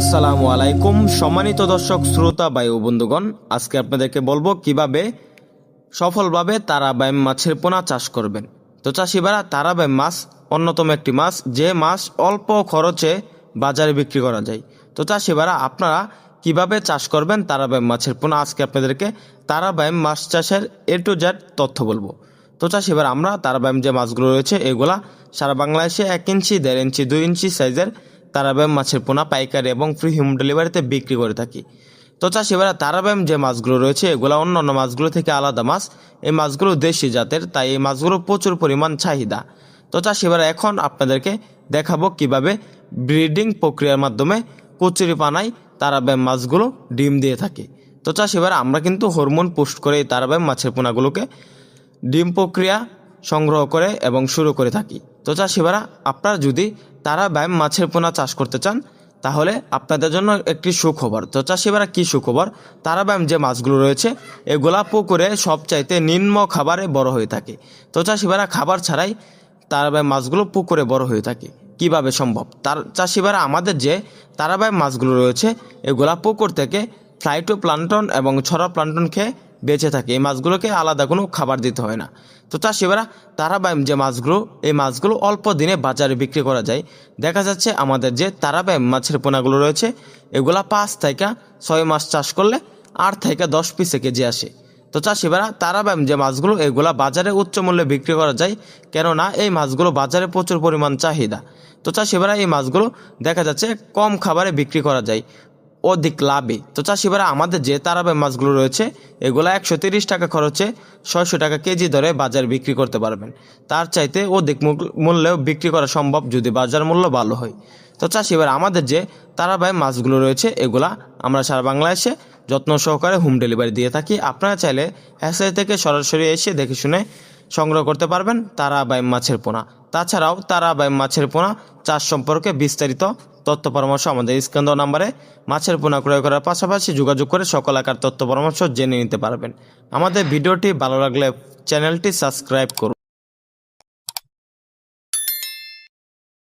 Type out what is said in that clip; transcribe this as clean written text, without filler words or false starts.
আসসালামু আলাইকুম সম্মানিত দর্শক শ্রোতা ভাই ও বন্ধুগণ, আজকে আপনাদেরকে বলবো কিভাবে সফলভাবে তারাবাইম মাছের পোনা চাষ করবেন। তো চাষি ভাইরা, তারাবাইম মাছ অন্যতম একটি মাছ, যে মাছ অল্প খরচে বাজারে বিক্রি করা যায়। তো চাষি ভাইরা, আপনারা কিভাবে চাষ করবেন তারাবাইম মাছের পোনা, আজকে আপনাদেরকে তারাবাইম মাছ চাষের A to Z তথ্য বলবো। তো চাষি ভাইরা, আমরা তারাবাইম যে মাছগুলো রয়েছে এগুলা সারা বাংলাদেশে 1 ইঞ্চি, 1.5 ইঞ্চি, 2 ইঞ্চি সাইজের তারাবাইম মাছের পোনা পাইকারি এবং ফ্রি হোম ডেলিভারিতে বিক্রি করে থাকি। তো চাষি ভাইরা, তারাবাইম যে মাছগুলো রয়েছে এগুলো অন্যান্য মাছগুলো থেকে আলাদা মাছ। এই মাছগুলো দেশি জাতের, তাই এই মাছগুলো প্রচুর পরিমাণ চাহিদা। তো চাষি ভাইরা, এখন আপনাদেরকে দেখাবো কিভাবে ব্রিডিং প্রক্রিয়ার মাধ্যমে কচুরিপানায় তারাবাইম মাছগুলো ডিম দিয়ে থাকে। তো চাষি ভাইরা, আমরা কিন্তু হরমোন পুষ্ট করে এই তারাবাইম মাছের পোনাগুলোকে ডিম প্রক্রিয়া সংগ্রহ করে এবং শুরু করে থাকি। তো চাষি ভাইরা, আপনারা যদি তারাবাইম মাছের পোনা চাষ করতে চান তাহলে আপনাদের জন্য একটি সুখবর। তো চাষি ভাইরা, কী সুখবর? তারাবাইম যে মাছগুলো রয়েছে এগুলা পুকুরে সবচাইতে নিম্ন খাবারে বড় হয়ে থাকে। তো চাষি ভাইরা, খাবার ছাড়াই তারাবাইম মাছগুলো পুকুরে বড় হয়ে থাকে। কিভাবে সম্ভব? চাষি ভাইরা, আমাদের যে তারাবাইম মাছগুলো রয়েছে এগুলা পুকুর থেকে ফ্লাইটোপ্লান্টন এবং ছড়া প্লান্টন খেয়ে বেঁচে থাকে। এই মাছগুলোকে আলাদা কোনো খাবার দিতে হয় না। তো চাষি ভাইরা, তারাবাইম যে মাছগুলো, এই মাছগুলো অল্প দিনে বাজারে বিক্রি করা যায়। দেখা যাচ্ছে আমাদের যে তারাবাইম মাছের পোনাগুলো রয়েছে এগুলা 5 থেকে 6 মাস চাষ করলে 8 থেকে 10 পিসে কেজি আসে। তো চাষি ভাইরা, তারাবাইম যে মাছগুলো এগুলা বাজারে উচ্চ মূল্যে বিক্রি করা যায়, কেননা এই মাছগুলো বাজারে প্রচুর পরিমাণ চাহিদা। তো চাষি ভাইরা, এই মাছগুলো দেখা যাচ্ছে কম খাবারে বিক্রি করা যায়, অধিক লাভে। তো চাষি ভাইরা, আমাদের যে তারাবাইম মাছগুলো রয়েছে এগুলো 130 টাকা খরচে 600 টাকা কেজি দরে বাজারে বিক্রি করতে পারবেন। তার চাইতে অধিক মূল্যেও বিক্রি করা সম্ভব যদি বাজার মূল্য ভালো হয়। তো চাষি ভাইরা, আমাদের যে তারাবাইম মাছগুলো রয়েছে এগুলা আমরা সারা বাংলাদেশে যত্ন সহকারে হোম ডেলিভারি দিয়ে থাকি। আপনারা চাইলে হ্যাচারি থেকে সরাসরি এসে দেখে শুনে সংগ্রহ করতে পারবেন তারাবাইম মাছের পোনা। তাছাড়াও তারাবাইম মাছের পোনা চাষ সম্পর্কে বিস্তারিত তথ্য পরামর্শ আমাদের স্ক্রিন দেওয়া নাম্বারে মাছের পোনা ক্রয় করার পাশাপাশি যোগাযোগ করে সকল আকার তথ্য পরামর্শ জেনে নিতে পারবেন। আমাদের ভিডিওটি ভালো লাগলে চ্যানেলটি সাবস্ক্রাইব করুন।